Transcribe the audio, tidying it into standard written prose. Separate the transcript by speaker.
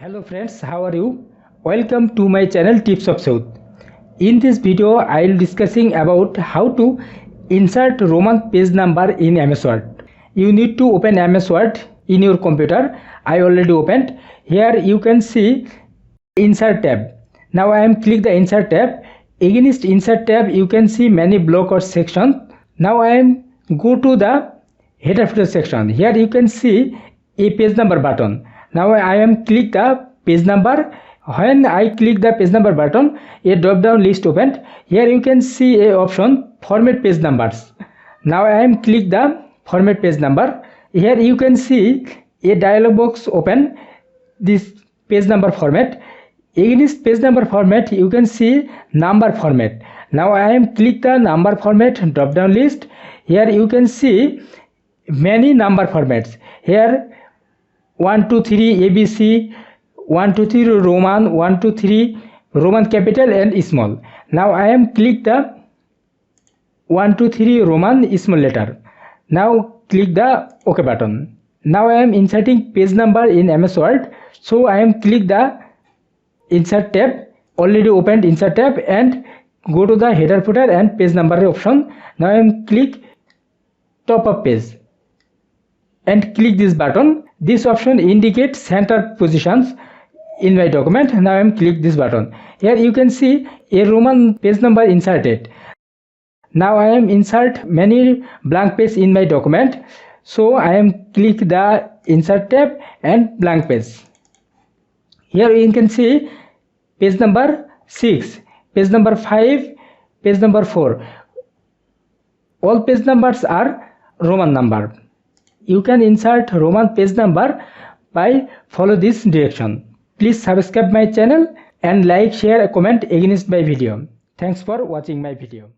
Speaker 1: Hello friends, how are you? Welcome to my channel Tips of South. In this video, I will discussing about how to insert Roman page number in MS Word. You need to open MS Word in your computer. I already opened. Here you can see Insert tab. Now I am click the Insert tab. Against Insert tab, you can see many block or section. Now I am go to the header footer section. Here you can see a page number button. Now I am click the page number. When I click the page number button, a drop down list opened. Here you can see a option format page numbers. Now I am click the format page number. Here you can see a dialog box open. This page number format. Against page number format, you can see number format. Now I am click the number format drop down list. Here you can see many number formats. Here 1 2 3 ABC, 1 2 3 Roman, 1 2 3 Roman capital and small. Now I am click the 1 2 3 Roman small letter. Now click the OK button. Now I am inserting page number in MS Word. So I am click the Insert tab. Already opened Insert tab and go to the header footer and page number option. Now I am click top of page and click this button. This option indicates center positions in my document. Now I am click this button. Here you can see a Roman page number inserted. Now I am insert many blank page in my document. So I am click the Insert tab and blank page. Here you can see page number 6, page number 5, page number 4. All page numbers are Roman number. You can insert Roman page number by follow this direction. Please subscribe my channel and like, share, comment against my video. Thanks for watching my video.